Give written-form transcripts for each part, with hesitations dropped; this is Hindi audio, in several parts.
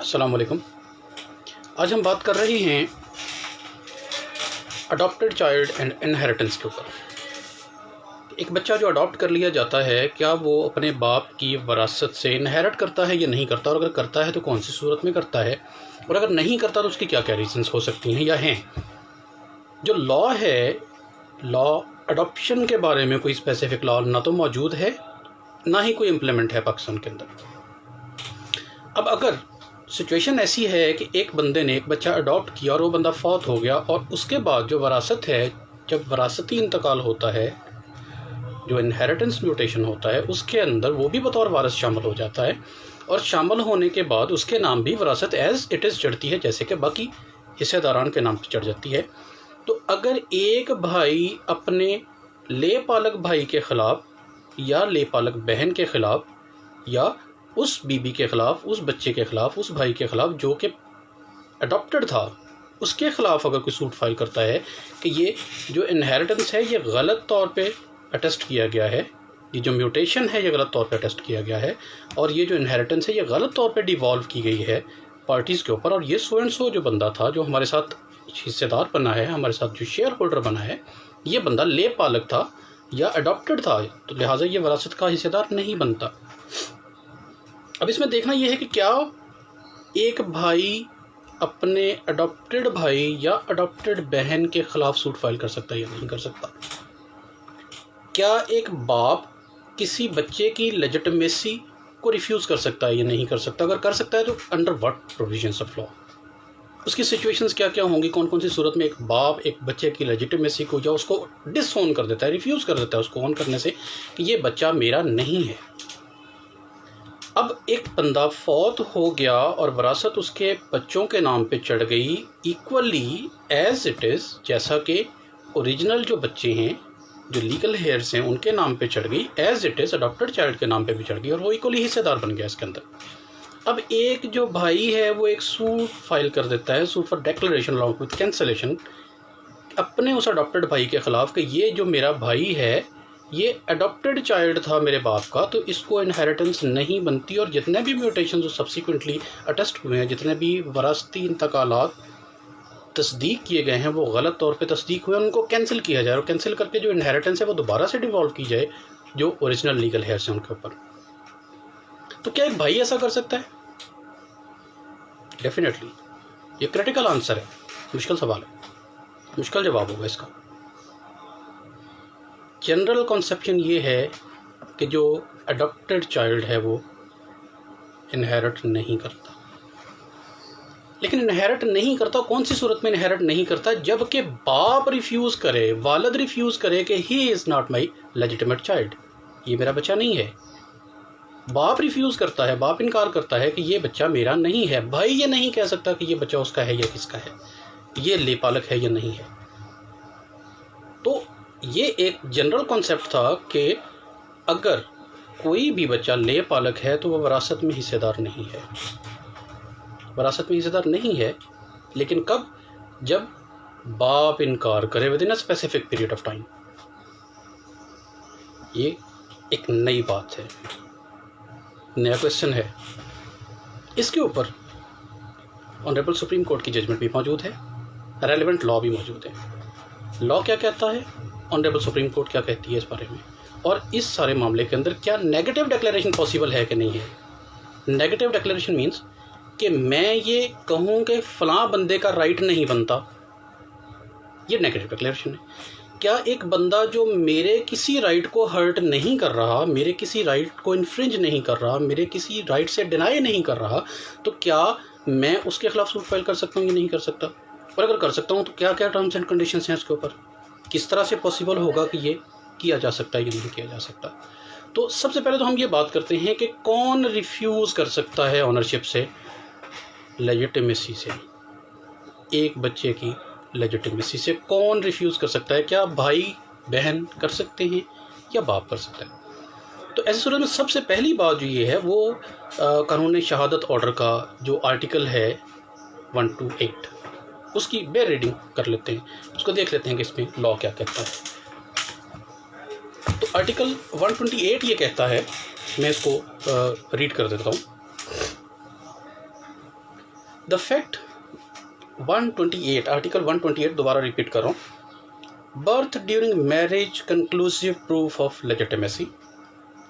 अस्सलाम वालेकुम। आज हम बात कर रहे हैं अडॉप्टेड चाइल्ड एंड इनहेरिटेंस के ऊपर। एक बच्चा जो अडॉप्ट कर लिया जाता है, क्या वो अपने बाप की वरासत से इनहेरिट करता है या नहीं करता, और अगर करता है तो कौन सी सूरत में करता है, और अगर नहीं करता तो उसकी क्या क्या रीजंस हो सकती हैं या हैं। जो लॉ है, लॉ अडॉप्शन के बारे में कोई स्पेसिफिक लॉ ना तो मौजूद है, ना ही कोई इम्प्लीमेंट है पाकिस्तान के अंदर। अब अगर सिचुएशन ऐसी है कि एक बंदे ने एक बच्चा अडॉप्ट किया और वो बंदा फौत हो गया, और उसके बाद जो वरासत है, जब वरासती इंतकाल होता है, जो इनहेरिटेंस म्यूटेशन होता है, उसके अंदर वो भी बतौर वारिस शामिल हो जाता है, और शामिल होने के बाद उसके नाम भी वरासत एज इट इज़ चढ़ती है, जैसे कि बाकी हिस्सेदारान के नाम पर चढ़ जाती है। तो अगर एक भाई अपने ले पालक भाई के ख़िलाफ़ या ले पालक बहन के ख़िलाफ़ या उस बीबी के ख़िलाफ़, उस बच्चे के ख़िलाफ़, उस भाई के ख़िलाफ़ जो कि अडॉप्टेड था, उसके ख़िलाफ़ अगर कोई सूट फाइल करता है कि ये जो इनहेरिटेंस है ये गलत तौर पे अटेस्ट किया गया है, ये जो म्यूटेशन है ये गलत तौर पे अटेस्ट किया गया है, और ये जो इनहेरिटेंस है ये गलत तौर पे डिवॉल्व की गई है पार्टीज़ के ऊपर, और ये सो एंड सो जो बंदा था, जो हमारे साथ हिस्सेदार बना है, हमारे साथ जो शेयर होल्डर बना है, ये बंदा ले पालक था या अडॉप्टेड था, तो लिहाजा ये वरासत का हिस्सेदार नहीं बनता। अब इसमें देखना यह है कि क्या एक भाई अपने अडॉप्टेड भाई या अडॉप्टेड बहन के ख़िलाफ़ सूट फाइल कर सकता है या नहीं कर सकता। क्या एक बाप किसी बच्चे की लेजिटिमेसी को रिफ्यूज़ कर सकता है या नहीं कर सकता। अगर कर सकता है तो under what provisions of law, उसकी सिचुएशंस क्या क्या होंगी, कौन कौन सी सूरत में एक बाप एक बच्चे की लेजिटिमेसी को या उसको डिसओन कर देता है, रिफ्यूज़ कर देता है उसको ऑन करने से कि ये बच्चा मेरा नहीं है। अब एक बंदा फौत हो गया और वरासत उसके बच्चों के नाम पे चढ़ गई इक्वली एज इट इज़, जैसा कि ओरिजिनल जो बच्चे हैं, जो लीगल हेयर्स हैं, उनके नाम पे चढ़ गई, as it is adopted child के नाम पे भी चढ़ गई, और वो इक्वली हिस्सेदार बन गया इसके अंदर। अब एक जो भाई है वो एक सूट फाइल कर देता है, suit for declaration along with cancellation, अपने उस अडॉप्टेड भाई के ख़िलाफ़ कि ये जो मेरा भाई है ये अडॉप्टेड चाइल्ड था मेरे बाप का, तो इसको इनहेरिटेंस नहीं बनती, और जितने भी म्यूटेशन जो सब्सिक्वेंटली अटेस्ट हुए हैं, जितने भी वरासती इंतकालात तस्दीक किए गए हैं, वो गलत तौर पे तस्दीक हुए, उनको कैंसिल किया जाए, और कैंसिल करके जो इनहेरिटेंस है वो दोबारा से डिवॉल्व की जाए जो ओरिजिनल लीगल हेयर्स हैं उनके ऊपर। तो क्या एक भाई ऐसा कर सकता है? डेफिनेटली। ये क्रिटिकल आंसर है, मुश्किल सवाल है, मुश्किल जवाब होगा इसका। जनरल कॉन्सेप्शन ये है कि जो अडॉप्टेड चाइल्ड है वो इनहेरिट नहीं करता। लेकिन इनहेरिट नहीं करता कौन सी सूरत में इनहेरिट नहीं करता? जबकि बाप रिफ्यूज़ करे, वालिद रिफ्यूज़ करे कि he is not my legitimate child, ये मेरा बच्चा नहीं है। बाप रिफ्यूज़ करता है, बाप इनकार करता है कि ये बच्चा मेरा नहीं है। भाई ये नहीं कह सकता कि ये बच्चा उसका है या किसका है, ये ले पालक है या नहीं है। तो ये एक जनरल कॉन्सेप्ट था कि अगर कोई भी बच्चा ले पालक है तो वह वरासत में हिस्सेदार नहीं है, वरासत में हिस्सेदार नहीं है। लेकिन कब? जब बाप इनकार करे with in a specific period of time. ये एक नई बात है, नया क्वेश्चन है। इसके ऊपर ऑनरेबल सुप्रीम कोर्ट की जजमेंट भी मौजूद है, रेलेवेंट लॉ भी मौजूद है। लॉ क्या कहता है, ऑनरेबल सुप्रीम कोर्ट क्या कहती है इस बारे में, और इस सारे मामले के अंदर क्या नेगेटिव डिक्लेरेशन पॉसिबल है कि नहीं है। नेगेटिव डिक्लेरेशन मीन्स कि मैं ये कहूँ कि फ़लाँ बंदे का राइट नहीं बनता, ये नेगेटिव डिक्लेरेशन है। क्या एक बंदा जो मेरे किसी राइट को हर्ट नहीं कर रहा, मेरे किसी राइट को इन्फ्रिंज नहीं कर रहा, मेरे किसी राइट से डिनाई नहीं कर रहा, तो क्या मैं उसके खिलाफ सूट फाइल कर सकता हूँ या नहीं कर सकता? और अगर कर सकता हूँ तो क्या क्या टर्म्स एंड कंडीशंस हैं इसके ऊपर, किस तरह से पॉसिबल होगा कि ये किया जा सकता है या नहीं किया जा सकता। तो सबसे पहले तो हम ये बात करते हैं कि कौन रिफ्यूज़ कर सकता है ऑनरशिप से, लेजिटिमेसी से, एक बच्चे की लेजिटिमेसी से कौन रिफ्यूज़ कर सकता है? क्या भाई बहन कर सकते हैं या बाप कर सकता है? तो ऐसे सूरत में सबसे पहली बात जो ये है वो कानून शहादत ऑर्डर का जो आर्टिकल है 128, उसकी बेयर रीडिंग कर लेते हैं, उसको देख लेते हैं कि इसमें लॉ क्या कहता है। तो आर्टिकल 128 ये कहता है, मैं इसको रीड कर देता हूँ। द फैक्ट 128, आर्टिकल 128 दोबारा रिपीट कर रहा हूँ। Birth during marriage conclusive proof of legitimacy.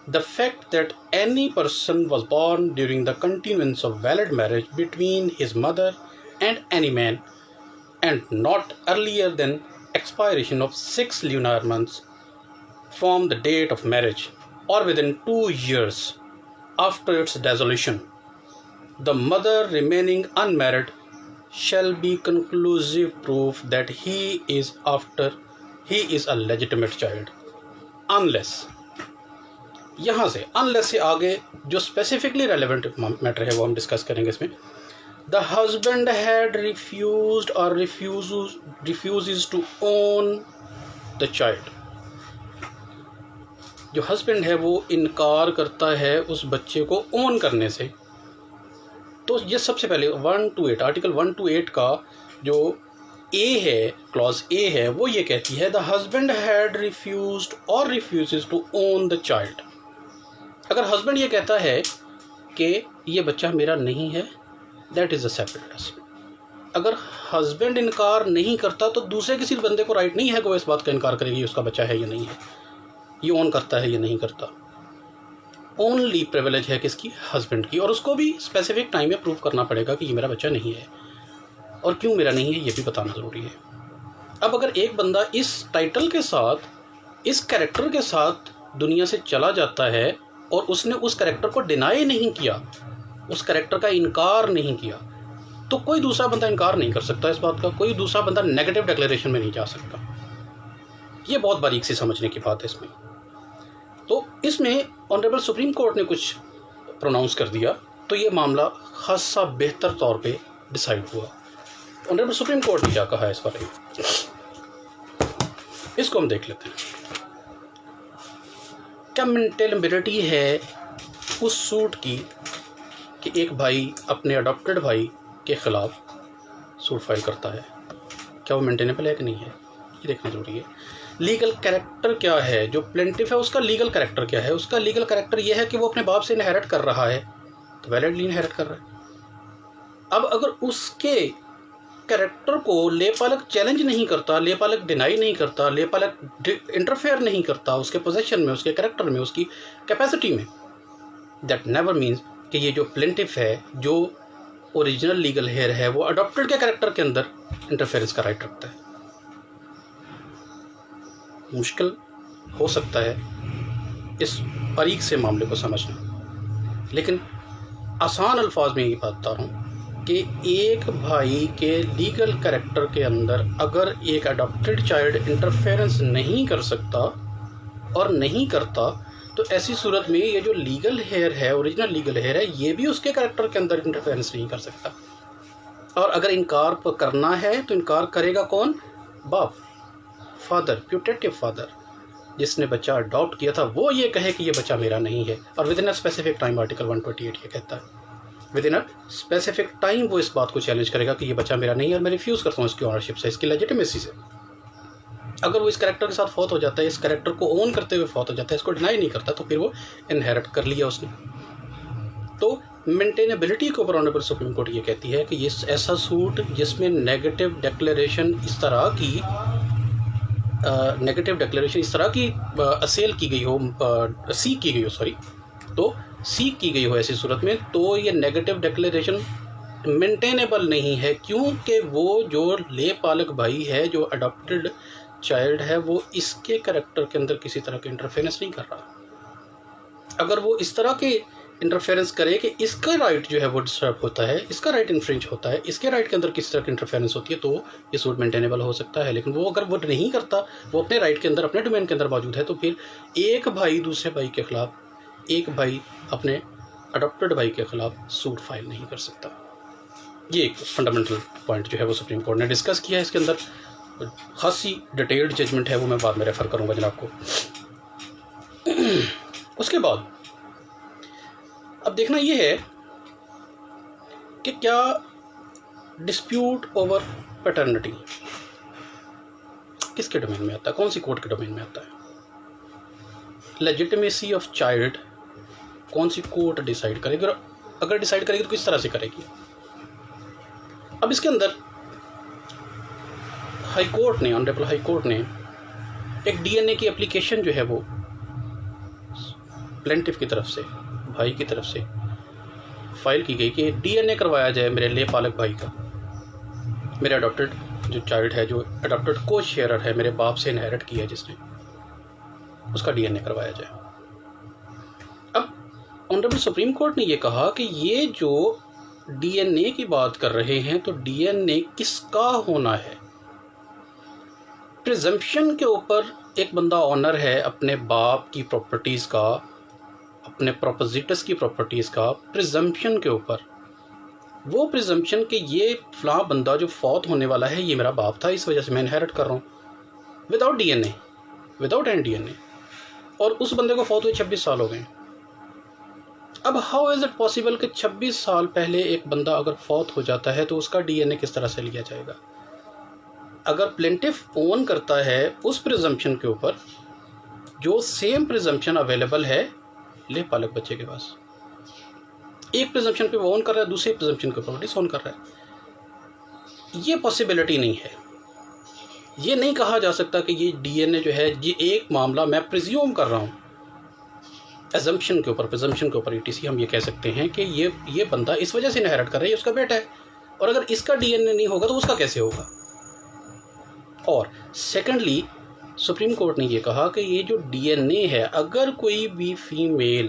The fact that any person was born during the continuance of valid marriage between his mother and any man, and not earlier than expiration of 6 lunar months from the date of marriage, or within 2 years after its dissolution, the mother remaining unmarried, shall be conclusive proof that he is a legitimate child, unless, यहाँ से अनलेस से आगे जो स्पेसिफिकली रेलेवेंट मैटर है वो हम डिस्कस करेंगे इसमें। द हस्बैंड हैड रिफ्यूज्ड और refuses to own the child. जो हस्बैंड है वो इनकार करता है उस बच्चे को ओन करने से। तो ये सबसे पहले 128 आर्टिकल 128 का जो ए है, क्लॉज ए है, वो ये कहती है द हस्बैंड हैड रिफ्यूज्ड और refuses to own the child. अगर हस्बैंड ये कहता है कि ये बच्चा मेरा नहीं है, that is a separate husband. अगर हस्बैंड इनकार नहीं करता तो दूसरे किसी बंदे को राइट नहीं है कि वो इस बात का इनकार करेगी उसका बच्चा है या नहीं है, ये ओन करता है या नहीं करता। ओनली प्रिविलेज है किसकी? हस्बैंड की। और उसको भी स्पेसिफिक टाइम में प्रूव करना पड़ेगा कि ये मेरा बच्चा नहीं है, और क्यों मेरा नहीं है ये भी बताना ज़रूरी है। अब अगर एक बंदा इस टाइटल के साथ, इस कैरेक्टर के साथ दुनिया से चला जाता है और उसने उस कैरेक्टर को डिनाई नहीं किया, उस कैरेक्टर का इनकार नहीं किया, तो कोई दूसरा बंदा इनकार नहीं कर सकता इस बात का, कोई दूसरा बंदा नेगेटिव डिक्लेरेशन में नहीं जा सकता। ये बहुत बारीक से समझने की बात है इसमें। तो इसमें ऑनरेबल सुप्रीम कोर्ट ने कुछ प्रोनाउंस कर दिया तो ये मामला खासा बेहतर तौर पे डिसाइड हुआ। ऑनरेबल सुप्रीम कोर्ट ने क्या कहा है इस बारे में, इसको हम देख लेते हैं। क्या मेंटेनेबिलिटी है उस सूट की कि एक भाई अपने अडॉप्टेड भाई के ख़िलाफ़ सूट फाइल करता है, क्या वो मेंटेनेबल है कि नहीं है, ये देखना ज़रूरी है। लीगल कैरेक्टर क्या है, जो प्लेंटिफ है उसका लीगल कैरेक्टर क्या है? उसका लीगल कैरेक्टर ये है कि वो अपने बाप से इनहेरिट कर रहा है, तो वैलिडली इनहेरिट कर रहा है। अब अगर उसके कैरेक्टर को लेपालक चैलेंज नहीं करता, लेपालक डिनाई नहीं करता, लेपालक इंटरफेयर नहीं करता उसके पोजीशन में, उसके कैरेक्टर में, उसकी कैपेसिटी में, दैट नेवर मीन्स कि ये जो प्लेंटिफ है, जो ओरिजिनल लीगल हेयर है, वो अडॉप्टेड के कैरेक्टर के अंदर इंटरफेरेंस का राइट रखता है। मुश्किल हो सकता है इस बारीक से मामले को समझना, लेकिन आसान अल्फाज में ये बात बता रहा हूँ कि एक भाई के लीगल कैरेक्टर के अंदर अगर एक अडॉप्टेड चाइल्ड इंटरफेरेंस नहीं कर सकता और नहीं करता, तो ऐसी सूरत में ये जो लीगल हेयर है, ओरिजिनल लीगल हेयर है, ये भी उसके कैरेक्टर के अंदर इंटरफेरेंस नहीं कर सकता। और अगर इनकार करना है तो इनकार करेगा कौन? बाप, फादर, प्यूटेटिव फादर, जिसने बच्चा अडॉप्ट किया था, वो ये कहे कि ये बच्चा मेरा नहीं है। और with in a specific time, article 128 ये कहता है, with in a specific time वो इस बात को चैलेंज करेगा कि ये बच्चा मेरा नहीं है और मैं रिफ्यूज़ करता हूँ इसकी ऑनरशिप से, इसकी लेजिटिमेसी से। अगर वो इस कैरेक्टर के साथ फौत हो जाता है, इस कैरेक्टर को ओन करते हुए फौत हो जाता है, इसको डिनाई नहीं करता, तो फिर वो इनहेरिट कर लिया उसने। तो मेंटेनेबिलिटी के ऊपर ऑनरेबल सुप्रीम कोर्ट ये कहती है कि ये ऐसा सूट जिसमें नेगेटिव डिक्लेरेशन इस तरह की असेल की गई हो, सीक की गई हो, सॉरी, तो सीक की गई हो ऐसी सूरत में, तो ये नेगेटिव डिक्लेरेशन मेंटेनेबल नहीं है, क्योंकि वो जो ले पालक भाई है, जो अडॉप्टेड चाइल्ड है, वो इसके कैरेक्टर के अंदर किसी तरह के इंटरफेरेंस नहीं कर रहा। अगर वो इस तरह के इंटरफेरेंस करे कि इसका राइट जो है वो डिस्टर्ब होता है, इसका राइट इन्फ्रिंज होता है, इसके राइट के अंदर किसी तरह की इंटरफेरेंस होती है, तो ये सूट मेंटेनेबल हो सकता है। लेकिन वो अगर वो नहीं करता, वो अपने राइट के अंदर, अपने डोमेन के अंदर मौजूद है, तो फिर एक भाई दूसरे भाई के खिलाफ, एक भाई अपने अडॉप्टेड भाई के खिलाफ सूट फाइल नहीं कर सकता। ये एक फंडामेंटल पॉइंट जो है वो सुप्रीम कोर्ट ने डिस्कस किया है। इसके अंदर खासी डिटेल्ड जजमेंट है, वो मैं बाद में रेफ़र करूँगा जनाब को। उसके बाद अब देखना ये है कि क्या डिस्प्यूट ओवर पैटर्निटी किसके डोमेन में आता है, कौन सी कोर्ट के डोमेन में आता है। लेजिटिमेसी ऑफ चाइल्ड कौन सी कोर्ट डिसाइड करेगी, और अगर डिसाइड करेगी तो किस तरह से करेगी। अब इसके अंदर हाई कोर्ट ने, ऑनरेबल हाई कोर्ट ने एक डीएनए की एप्लीकेशन जो है वो प्लेंटिफ की तरफ से, भाई की तरफ से फाइल की गई कि डीएनए करवाया जाए मेरे ले पालक भाई का, मेरे अडॉप्टेड जो चाइल्ड है, जो अडॉप्टेड को शेयरर है, मेरे बाप से इनहेरिट किया जिसने, उसका डीएनए करवाया जाए। अब ऑनरेबल सुप्रीम कोर्ट ने ये कहा कि ये जो डीएनए की बात कर रहे हैं तो डीएनए किसका होना है। प्रिजम्पशन के ऊपर एक बंदा ऑनर है अपने बाप की प्रॉपर्टीज़ का, अपने प्रोपोजिटस की प्रॉपर्टीज़ का, प्रिजम्पशन के ऊपर, वो प्रिजम्पशन कि ये फ़लाँ बंदा जो फौत होने वाला है ये मेरा बाप था, इस वजह से मैं इनहेरिट कर रहा हूँ, without DNA, without any DNA, और उस बंदे को फौत हुए 26 साल हो गए। अब हाउ इज़ इट पॉसिबल कि 26 साल पहले एक बंदा अगर फौत हो जाता है तो उसका डीएनए किस तरह से लिया जाएगा? अगर प्लेंटिफ ओन करता है उस प्रिजम्पशन के ऊपर जो सेम प्रिजम्पशन अवेलेबल है ले पालक बच्चे के पास, एक प्रिजम्पशन पे वो ओन कर रहा है, दूसरे प्रिजम्पशन के ऊपर डिसओन कर रहा है, ये पॉसिबिलिटी नहीं है। ये नहीं कहा जा सकता कि ये डीएनए जो है, ये एक मामला मैं प्रिज्यूम कर रहा हूँ, एजम्पशन के ऊपर, प्रिजम्पशन के ऊपर ईटीसी हम ये कह सकते हैं कि ये बंदा इस वजह से इनहेरिट कर रहा है, ये उसका बेटा है, और अगर इसका डीएनए नहीं होगा तो उसका कैसे होगा। और सेकेंडली सुप्रीम कोर्ट ने ये कहा कि ये जो डीएनए है, अगर कोई भी फीमेल,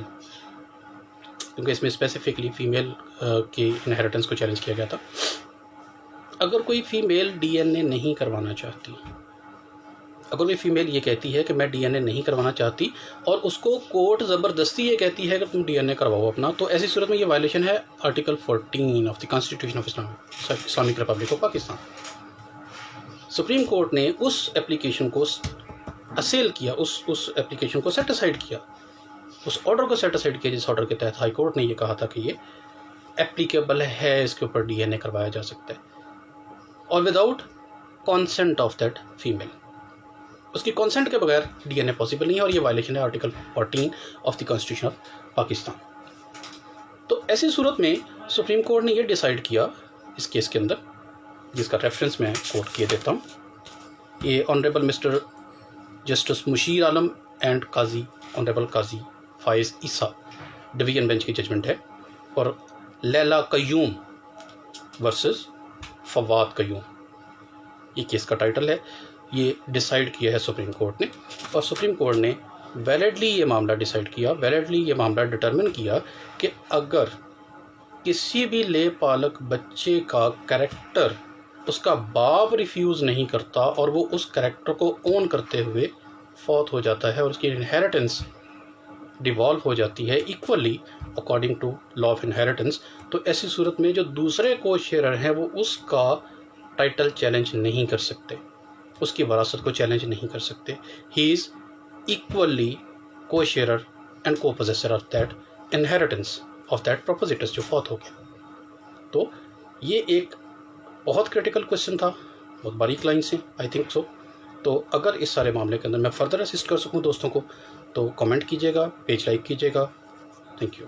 क्योंकि इसमें स्पेसिफिकली फीमेल के इनहेरिटेंस को चैलेंज किया गया था, अगर कोई फीमेल डीएनए नहीं करवाना चाहती, अगर कोई फीमेल ये कहती है कि मैं डीएनए नहीं करवाना चाहती और उसको कोर्ट ज़बरदस्ती ये कहती है कि तुम डीएनए करवाओ अपना, तो ऐसी सूरत में ये वायलेशन है article 14 of the constitution of Islamic Republic of Pakistan. Supreme court ने उस एप्लीकेशन को असेल किया, उस एप्लीकेशन को सेट असाइड किया, उस ऑर्डर को सेट असाइड किया जिस ऑर्डर के तहत हाई कोर्ट ने ये कहा था कि ये एप्लीकेबल है, इसके ऊपर डीएनए करवाया जा सकता है, और without consent of that female, उसकी कॉन्सेंट के बगैर डीएनए पॉसिबल नहीं है, और ये वायलेशन है article 14 of the constitution of Pakistan. तो ऐसी सूरत में सुप्रीम कोर्ट ने ये डिसाइड किया इस केस के अंदर, जिसका रेफरेंस मैं कोट किए देता हूँ। ये honourable mister justice Mushir Alam and Qazi, honourable Qazi Faez Isa division bench की जजमेंट है, और लैला कयूम वर्सेस फवाद कयूम ये केस का टाइटल है। ये डिसाइड किया है सुप्रीम कोर्ट ने, और सुप्रीम कोर्ट ने वैलिडली ये मामला डिसाइड किया, वैलिडली ये मामला डिटरमिन किया कि अगर किसी भी ले पालक बच्चे का कैरेक्टर उसका बाप रिफ्यूज़ नहीं करता और वो उस कैरेक्टर को ओन करते हुए फौत हो जाता है और उसकी इनहेरिटेंस डिवॉल्व हो जाती है equally according to law of inheritance, तो ऐसी सूरत में जो दूसरे को शेयरर हैं वो उसका टाइटल चैलेंज नहीं कर सकते, उसकी वरासत को चैलेंज नहीं कर सकते। ही is equally co sharer and co possessor of that inheritance of that propositus जो फौत हो गया। तो ये एक बहुत क्रिटिकल क्वेश्चन था, बहुत बारीक लाइन से, आई थिंक सो। तो अगर इस सारे मामले के अंदर मैं फर्दर असिस्ट कर सकूं दोस्तों को तो कमेंट कीजिएगा, पेज लाइक कीजिएगा। Thank you.